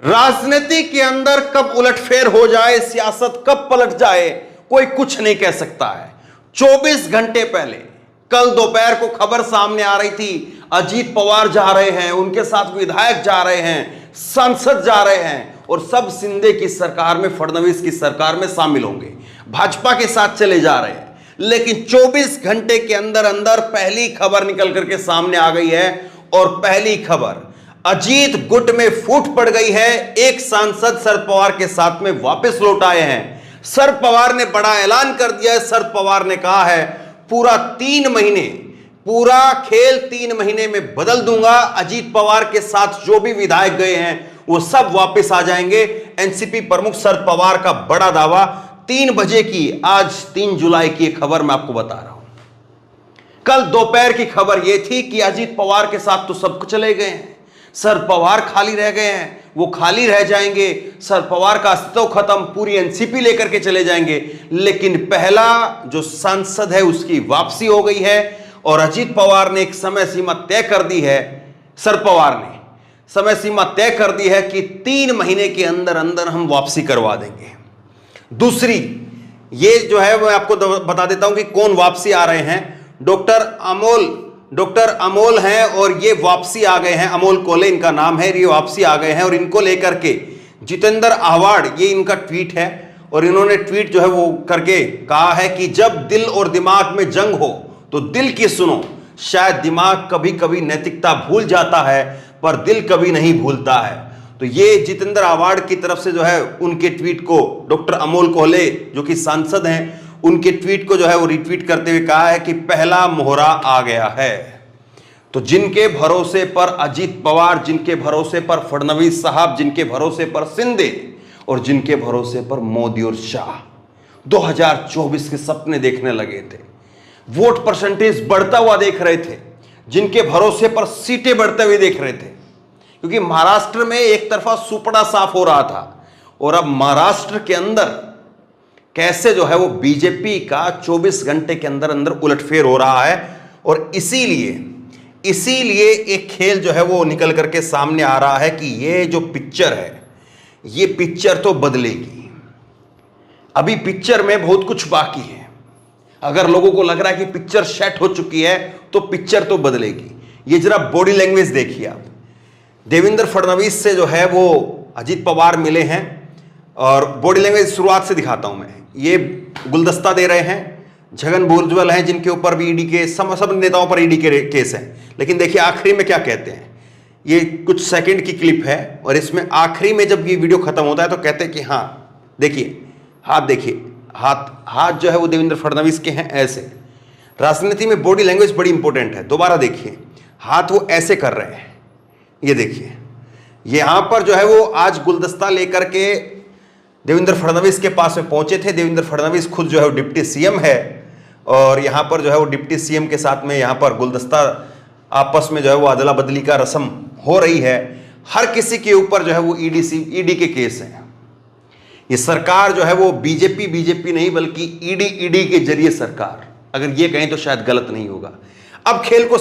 राजनीति के अंदर कब उलटफेर हो जाए, सियासत कब पलट जाए, कोई कुछ नहीं कह सकता है। 24 घंटे पहले कल दोपहर को खबर सामने आ रही थी, अजीत पवार जा रहे हैं, उनके साथ विधायक जा रहे हैं, सांसद जा रहे हैं और सब शिंदे की सरकार में, फडणवीस की सरकार में शामिल होंगे, भाजपा के साथ चले जा रहे हैं। लेकिन 24 घंटे के अंदर अंदर पहली खबर निकल करके सामने आ गई है और पहली खबर अजीत गुट में फूट पड़ गई है। एक सांसद शरद पवार के साथ में वापस लौट आए हैं। शरद पवार ने बड़ा ऐलान कर दिया है। शरद पवार ने कहा है पूरा 3 महीने, पूरा खेल 3 महीने में बदल दूंगा। अजीत पवार के साथ जो भी विधायक गए हैं वो सब वापस आ जाएंगे। एनसीपी प्रमुख शरद पवार का बड़ा दावा 3 बजे की, आज 3 जुलाई की खबर मैं आपको बता रहा हूं। कल दोपहर की खबर यह थी कि अजीत पवार के साथ तो सब चले गए हैं, शरद पवार खाली रह गए हैं, वो खाली रह जाएंगे, शरद पवार का अस्तित्व खत्म, पूरी एनसीपी लेकर के चले जाएंगे। लेकिन पहला जो सांसद है उसकी वापसी हो गई है और अजीत पवार ने एक समय सीमा तय कर दी है। शरद पवार ने समय सीमा तय कर दी है कि 3 महीने के अंदर अंदर हम वापसी करवा देंगे। दूसरी, ये जो है मैं आपको बता देता हूं कि कौन वापसी आ रहे हैं। डॉक्टर अमोल हैं और ये वापसी आ गए हैं। अमोल कोले इनका नाम है, ये वापसी आ गए हैं और इनको लेकर के जितेंद्र आव्हाड, ये इनका ट्वीट है और इन्होंने ट्वीट जो है वो करके कहा है कि जब दिल और दिमाग में जंग हो तो दिल की सुनो। शायद दिमाग कभी कभी नैतिकता भूल जाता है पर दिल कभी नहीं भूलता है। तो ये जितेंद्र आव्हाड की तरफ से जो है उनके ट्वीट को डॉक्टर अमोल कोले जो कि सांसद हैं, उनके ट्वीट को जो है वो रिट्वीट करते हुए कहा है कि पहला मोहरा आ गया है। तो जिनके भरोसे पर अजीत पवार, जिनके भरोसे पर फडणवीस साहब, जिनके भरोसे पर शिंदे और जिनके भरोसे पर मोदी और शाह 2024 के सपने देखने लगे थे, वोट परसेंटेज बढ़ता हुआ देख रहे थे, जिनके भरोसे पर सीटें बढ़ते हुए देख रहे थे, क्योंकि महाराष्ट्र में एक तरफा सुपड़ा साफ हो रहा था और अब महाराष्ट्र के अंदर कैसे जो है वो बीजेपी का 24 घंटे के अंदर अंदर उलटफेर हो रहा है। और इसीलिए एक खेल जो है वो निकल करके सामने आ रहा है कि ये जो पिक्चर है, ये पिक्चर तो बदलेगी। अभी पिक्चर में बहुत कुछ बाकी है। अगर लोगों को लग रहा है कि पिक्चर सेट हो चुकी है तो पिक्चर तो बदलेगी। ये जरा बॉडी लैंग्वेज देखिए आप। देवेंद्र फडणवीस से जो है वो अजीत पवार मिले हैं और बॉडी लैंग्वेज शुरुआत से दिखाता हूं मैं। ये गुलदस्ता दे रहे हैं, छगन भुजबल हैं जिनके ऊपर भी ईडी के, सब नेताओं पर ईडी के केस हैं। लेकिन देखिए आखिरी में क्या कहते हैं। ये कुछ सेकंड की क्लिप है और इसमें आखिरी में जब ये वीडियो खत्म होता है तो कहते हैं कि हाँ देखिए, हाथ देखिए, हाथ जो है वो देवेंद्र फडणवीस के हैं ऐसे। राजनीति में बॉडी लैंग्वेज बड़ी इंपॉर्टेंट है। दोबारा देखिए, हाथ वो ऐसे कर रहे हैं, ये देखिए। यहां पर जो है वो आज गुलदस्ता लेकर के देवेंद्र फडणवीस के पास में पहुंचे थे। देवेंद्र फडणवीस खुद जो है वो डिप्टी सीएम है और यहाँ पर जो है वो डिप्टी सीएम के साथ में यहाँ पर गुलदस्ता आपस में जो है वो अदला बदली का रस्म हो रही है। हर किसी के ऊपर जो है वो ईडी के केस हैं। ये सरकार जो है वो बीजेपी नहीं बल्कि ईडी के जरिए सरकार, अगर ये कहें तो शायद गलत नहीं होगा। अब खेल को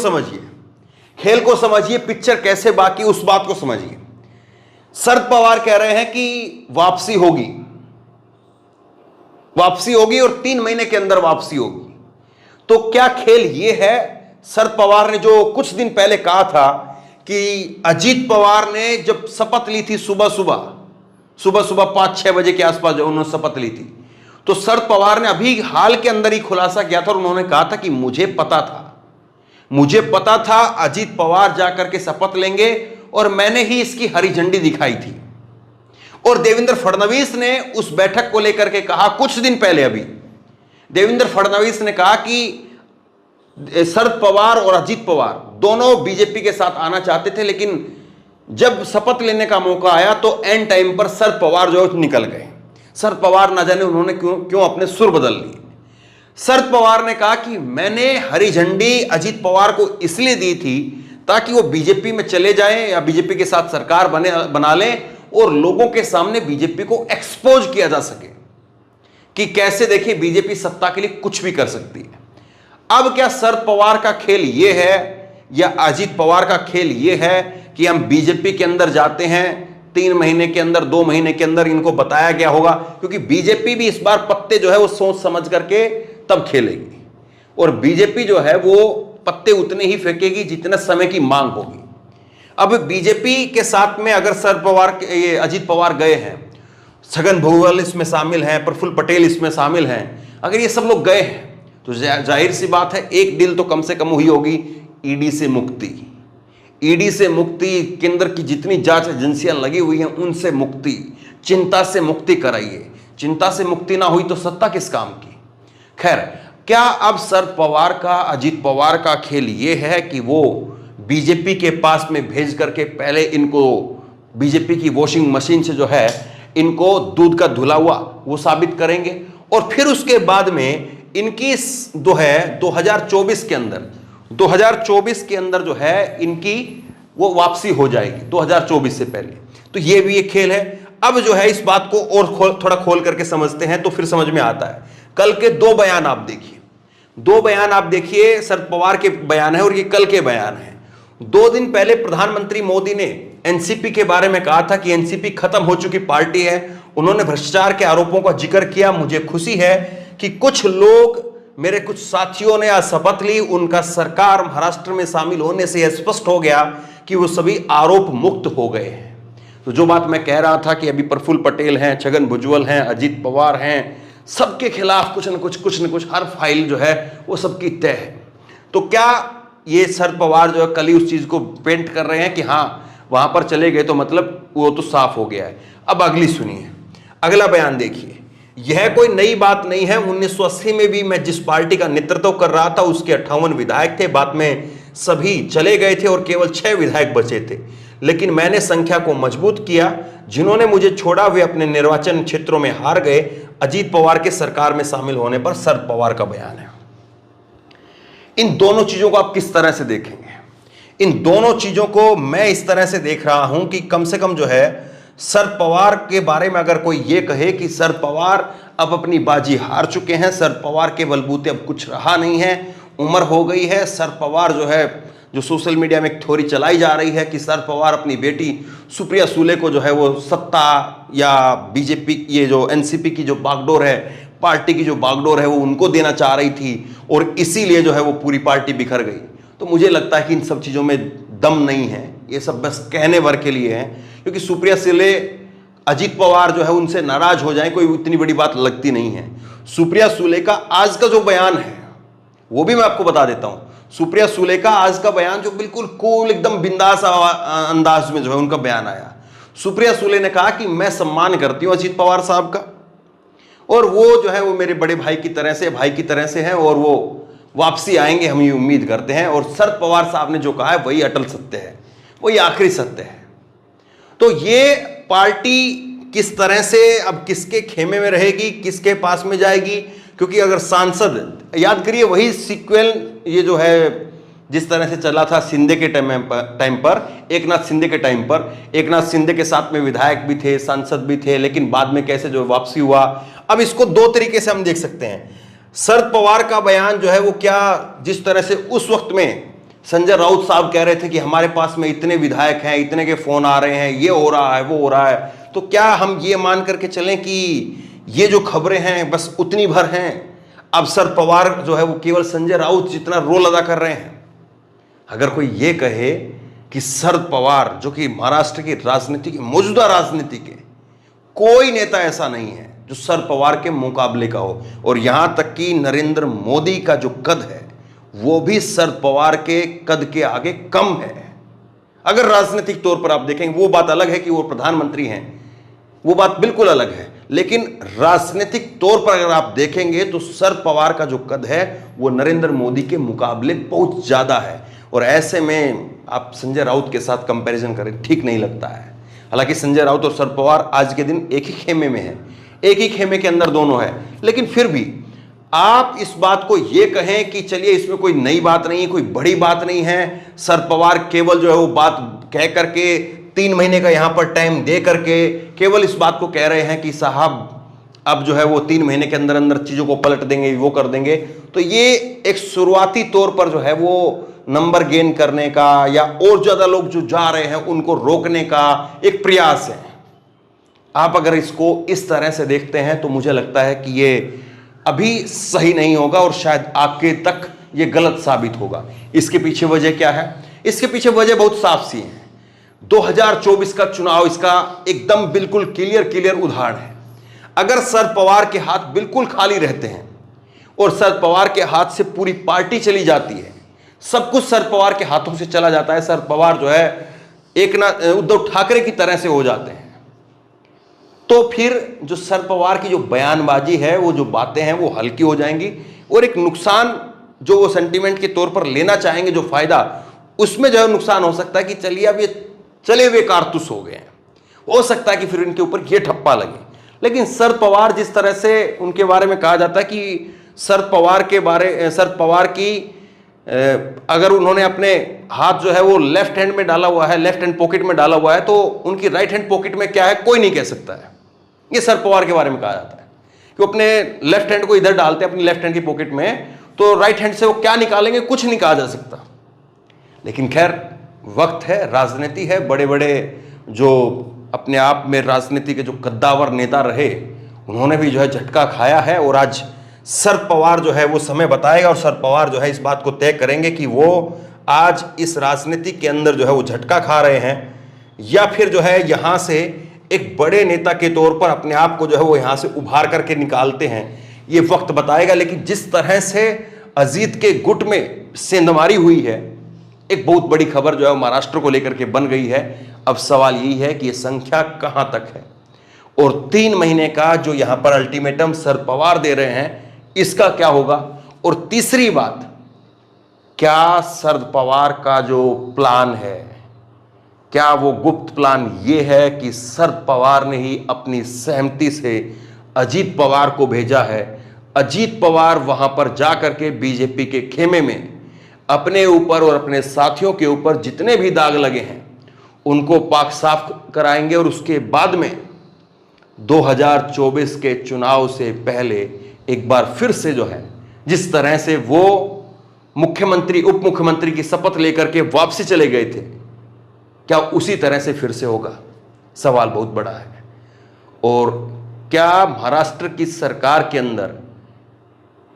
समझिए, पिक्चर कैसे बाकी, उस बात को समझिए। शरद पवार कह रहे हैं कि वापसी होगी और 3 महीने के अंदर वापसी होगी। तो क्या खेल ये है? शरद पवार ने जो कुछ दिन पहले कहा था कि अजीत पवार ने जब शपथ ली थी सुबह सुबह 5-6 बजे के आसपास जब उन्होंने शपथ ली थी, तो शरद पवार ने अभी हाल के अंदर ही खुलासा किया था और उन्होंने कहा था कि मुझे पता था अजीत पवार जाकर के शपथ लेंगे और मैंने ही इसकी हरी झंडी दिखाई थी। और देवेंद्र फडणवीस ने उस बैठक को लेकर के कहा कुछ दिन पहले, अभी देवेंद्र फडणवीस ने कहा कि शरद पवार और अजीत पवार दोनों बीजेपी के साथ आना चाहते थे, लेकिन जब शपथ लेने का मौका आया तो एंड टाइम पर शरद पवार जो निकल गए। शरद पवार न जाने उन्होंने क्यों अपने सुर बदल लिए। शरद पवार ने कहा कि मैंने हरी झंडी अजीत पवार को इसलिए दी थी ताकि वो बीजेपी में चले जाएं या बीजेपी के साथ सरकार बना लें और लोगों के सामने बीजेपी को एक्सपोज किया जा सके कि कैसे देखिए बीजेपी सत्ता के लिए कुछ भी कर सकती है। अब क्या शरद पवार का खेल ये है या अजीत पवार का खेल ये है कि हम बीजेपी के अंदर जाते हैं 3 महीने के अंदर, 2 महीने के अंदर इनको बताया गया होगा, क्योंकि बीजेपी भी इस बार पत्ते जो है वो सोच समझ करके तब खेलेगी, और बीजेपी जो है वो पत्ते उतने ही फेंकेगी जितने समय की मांग होगी। अब बीजेपी के साथ में अगर शरद पवार, ये अजीत पवार गए हैं, छगन भुजबल इसमें शामिल हैं, प्रफुल्ल पटेल इसमें शामिल हैं, अगर ये सब लोग गए हैं तो जाहिर सी बात है एक डील तो कम से कम हुई होगी, ईडी से मुक्ति। ईडी से मुक्ति, केंद्र की जितनी जांच एजेंसियां लगी हुई हैं उनसे मुक्ति, चिंता से मुक्ति कराइए। चिंता से मुक्ति ना हुई तो सत्ता किस काम की। खैर, क्या अब शरद पवार का, अजीत पवार का खेल ये है कि वो बीजेपी के पास में भेज करके पहले इनको बीजेपी की वॉशिंग मशीन से जो है इनको दूध का धुला हुआ वो साबित करेंगे, और फिर उसके बाद में इनकी जो है 2024 के अंदर जो है इनकी वो वापसी हो जाएगी 2024 से पहले। तो ये भी एक खेल है। अब जो है इस बात को और थोड़ा खोल करके समझते हैं तो फिर समझ में आता है। कल के 2 बयान आप देखिए, शरद पवार के बयान है और ये कल के बयान है। 2 दिन पहले प्रधानमंत्री मोदी ने एनसीपी के बारे में कहा था कि एनसीपी खत्म हो चुकी पार्टी है। उन्होंने भ्रष्टाचार के आरोपों का जिक्र किया। मुझे खुशी है कि कुछ लोग, मेरे कुछ साथियों ने आज शपथ ली, उनका सरकार महाराष्ट्र में शामिल होने से यह स्पष्ट हो गया कि वो सभी आरोप मुक्त हो गए हैं। तो जो बात मैं कह रहा था कि अभी प्रफुल्ल पटेल हैं, छगन भुजबल हैं, अजीत पवार हैं, सबके खिलाफ कुछ न कुछ हर फाइल जो है वो सबकी तय है। तो क्या ये शरद पवार जो है कल ही उस चीज को पेंट कर रहे हैं कि हाँ वहां पर चले गए तो मतलब वो तो साफ हो गया है। अब अगली सुनिए, अगला बयान देखिए। यह कोई नई बात नहीं है। 1980 में भी मैं जिस पार्टी का नेतृत्व कर रहा था उसके 58 विधायक थे। बाद में सभी चले गए थे और केवल 6 विधायक बचे थे, लेकिन मैंने संख्या को मजबूत किया। जिन्होंने मुझे छोड़ा वे अपने निर्वाचन क्षेत्रों में हार गए। अजीत पवार के सरकार में शामिल होने पर शरद पवार का बयान है। इन दोनों चीजों को आप किस तरह से देखेंगे? इन दोनों चीजों को मैं इस तरह से देख रहा हूं कि कम से कम जो है शरद पवार के बारे में अगर कोई ये कहे कि शरद पवार अब अपनी बाजी हार चुके हैं, शरद पवार के बलबूते अब कुछ रहा नहीं है, उम्र हो गई है। शरद पवार जो है, जो सोशल मीडिया में एक थ्योरी चलाई जा रही है कि शरद पवार अपनी बेटी सुप्रिया सुले को जो है वो सत्ता या बीजेपी, ये जो एनसीपी की जो बागडोर है, पार्टी की जो बागडोर है वो उनको देना चाह रही थी और इसीलिए जो है वो पूरी पार्टी बिखर गई। तो मुझे लगता है कि इन सब चीज़ों में दम नहीं है, ये सब बस कहने भर के लिए है, क्योंकि सुप्रिया सुले, अजीत पवार जो है उनसे नाराज हो जाए कोई इतनी बड़ी बात लगती नहीं है। सुप्रिया सुले का आज का जो बयान है वो भी मैं आपको बता देता हूं। सुप्रिया सुले का आज का बयान जो बिल्कुल कूल, एकदम बिंदास अंदाज में जो है उनका बयान आया। सुप्रिया सुले ने कहा कि मैं सम्मान करती हूं अजीत पवार साहब का, और वो जो है वो मेरे बड़े भाई की तरह से हैं और वो वापसी आएंगे, हम ये उम्मीद करते हैं। और शरद पवार साहब ने जो कहा है वही अटल सत्य है, वही आखिरी सत्य है। तो ये पार्टी किस तरह से अब किसके खेमे में रहेगी, किसके पास में जाएगी, क्योंकि अगर सांसद, याद करिए वही सीक्वेल ये जो है जिस तरह से चला था शिंदे के टाइम पर, एकनाथ शिंदे के टाइम पर, एकनाथ शिंदे के साथ में विधायक भी थे, सांसद भी थे, लेकिन बाद में कैसे जो वापसी हुआ। अब इसको 2 तरीके से हम देख सकते हैं। शरद पवार का बयान जो है वो क्या, जिस तरह से उस वक्त में संजय राउत साहब कह रहे थे कि हमारे पास में इतने विधायक हैं, इतने के फोन आ रहे हैं, ये हो रहा है, वो हो रहा है, तो क्या हम ये मान करके चलें कि ये जो खबरें हैं बस उतनी भर हैं? अब शरद पवार जो है वो केवल संजय राउत जितना रोल अदा कर रहे हैं। अगर कोई ये कहे कि शरद पवार, जो कि महाराष्ट्र की राजनीति की, मौजूदा राजनीति के कोई नेता ऐसा नहीं है जो शरद पवार के मुकाबले का हो, और यहां तक कि नरेंद्र मोदी का जो कद है वो भी शरद पवार के कद के आगे कम है। अगर राजनीतिक तौर पर आप देखेंगे, वो बात अलग है कि वो प्रधानमंत्री हैं, वो बात बिल्कुल अलग है, लेकिन राजनीतिक तौर पर अगर आप देखेंगे तो शरद पवार का जो कद है वो नरेंद्र मोदी के मुकाबले बहुत ज्यादा है। और ऐसे में आप संजय राउत के साथ कंपैरिजन करें, ठीक नहीं लगता है। हालांकि संजय राउत और शरद पवार आज के दिन एक ही खेमे में है, एक ही खेमे के अंदर दोनों है, लेकिन फिर भी आप इस बात को ये कहें कि चलिए इसमें कोई नई बात नहीं है, कोई बड़ी बात नहीं है, शरद पवार केवल जो है वो बात कह करके 3 महीने का यहां पर टाइम दे करके केवल इस बात को कह रहे हैं कि साहब अब जो है वो 3 महीने के अंदर अंदर चीजों को पलट देंगे, वो कर देंगे, तो ये एक शुरुआती तौर पर जो है वो नंबर गेन करने का या और ज्यादा लोग जो जा रहे हैं उनको रोकने का एक प्रयास है। आप अगर इसको इस तरह से देखते हैं तो मुझे लगता है कि ये अभी सही नहीं होगा और शायद आगे तक ये गलत साबित होगा। इसके पीछे वजह क्या है? इसके पीछे वजह बहुत साफ सी है। 2024 का चुनाव इसका एकदम बिल्कुल क्लियर उदाहरण है। अगर शरद पवार के हाथ बिल्कुल खाली रहते हैं और शरद पवार के हाथ से पूरी पार्टी चली जाती है, सब कुछ शरद पवार के हाथों से चला जाता है, शरद पवार जो है उद्धव ठाकरे की तरह से हो जाते हैं, तो फिर जो शरद पवार की जो बयानबाजी है, वो जो बातें हैं वो हल्की हो जाएंगी और एक नुकसान जो वो सेंटीमेंट के तौर पर लेना चाहेंगे, जो फायदा, उसमें जो है नुकसान हो सकता है कि चलिए अब ये चले हुए कारतूस हो गए हैं, हो सकता है कि फिर इनके ऊपर ये ठप्पा लगे। लेकिन शरद पवार, जिस तरह से उनके बारे में कहा जाता है कि शरद पवार की अगर उन्होंने अपने हाथ जो है वो लेफ्ट हैंड में डाला हुआ है, लेफ्ट हैंड पॉकेट में डाला हुआ है, तो उनकी राइट हैंड पॉकेट में क्या है कोई नहीं कह सकता है। ये शरद पवार के बारे में कहा जाता है कि वो अपने लेफ्ट हैंड को इधर डालते हैं अपनी लेफ्ट हैंड की पॉकेट में, तो राइट हैंड से वो क्या निकालेंगे कुछ नहीं कहा जा सकता। लेकिन खैर, वक्त है, राजनीति है, बड़े बड़े जो अपने आप में राजनीति के जो कद्दावर नेता रहे, उन्होंने भी जो है झटका खाया है और आज शरद पवार जो है वो समय बताएगा और शरद पवार जो है इस बात को तय करेंगे कि वो आज इस राजनीति के अंदर जो है वो झटका खा रहे हैं या फिर जो है यहाँ से एक बड़े नेता के तौर पर अपने आप को जो है वो यहाँ से उभार करके निकालते हैं, ये वक्त बताएगा। लेकिन जिस तरह से अजीत के गुट में सेंधमारी हुई है, एक बहुत बड़ी खबर जो है महाराष्ट्र को लेकर के बन गई है। अब सवाल यही है कि ये संख्या कहां तक है और 3 महीने का जो यहां पर अल्टीमेटम शरद पवार दे रहे हैं, इसका क्या होगा। और तीसरी बात, क्या शरद पवार का जो प्लान है, क्या वो गुप्त प्लान ये है कि शरद पवार ने ही अपनी सहमति से अजीत पवार को भेजा है, अजीत पवार वहां पर जाकर के बीजेपी के खेमे में अपने ऊपर और अपने साथियों के ऊपर जितने भी दाग लगे हैं उनको पाक साफ कराएंगे और उसके बाद में 2024 के चुनाव से पहले एक बार फिर से जो है, जिस तरह से वो मुख्यमंत्री उप मुख्यमंत्री की शपथ लेकर के वापसी चले गए थे, क्या उसी तरह से फिर से होगा? सवाल बहुत बड़ा है। और क्या महाराष्ट्र की सरकार के अंदर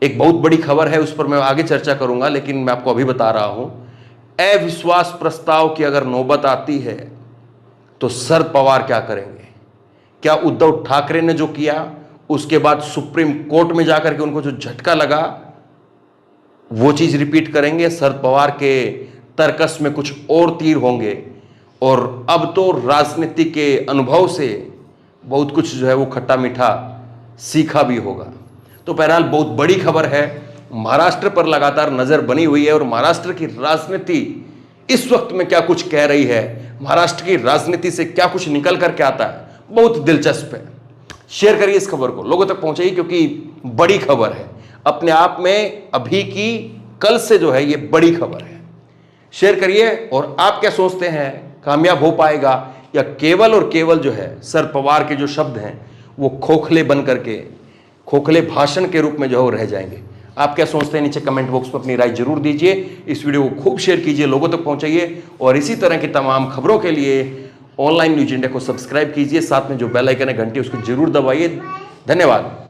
एक बहुत बड़ी खबर है, उस पर मैं आगे चर्चा करूंगा, लेकिन मैं आपको अभी बता रहा हूं, अविश्वास प्रस्ताव की अगर नौबत आती है तो शरद पवार क्या करेंगे? क्या उद्धव ठाकरे ने जो किया उसके बाद सुप्रीम कोर्ट में जाकर के उनको जो झटका लगा वो चीज रिपीट करेंगे? शरद पवार के तर्कस में कुछ और तीर होंगे और अब तो राजनीति के अनुभव से बहुत कुछ जो है वो खट्टा मीठा सीखा भी होगा। तो बहरहाल बहुत बड़ी खबर है, महाराष्ट्र पर लगातार नजर बनी हुई है और महाराष्ट्र की राजनीति इस वक्त में क्या कुछ कह रही है, महाराष्ट्र की राजनीति से क्या कुछ निकल करके आता है, बहुत दिलचस्प है। शेयर करिए इस खबर को, लोगों तक पहुंचाइए, क्योंकि बड़ी खबर है अपने आप में, अभी की कल से जो है ये बड़ी खबर है। शेयर करिए। और आप क्या सोचते हैं, कामयाब हो पाएगा या केवल और केवल जो है शरद पवार के जो शब्द हैं वो खोखले बन करके, खोखले भाषण के रूप में जो है वो रह जाएंगे? आप क्या सोचते हैं, नीचे कमेंट बॉक्स में अपनी राय जरूर दीजिए। इस वीडियो को खूब शेयर कीजिए, लोगों तक पहुंचाइए और इसी तरह की तमाम खबरों के लिए ऑनलाइन न्यूज इंडिया को सब्सक्राइब कीजिए, साथ में जो बेल आइकन है घंटी उसको जरूर दबाइए। धन्यवाद।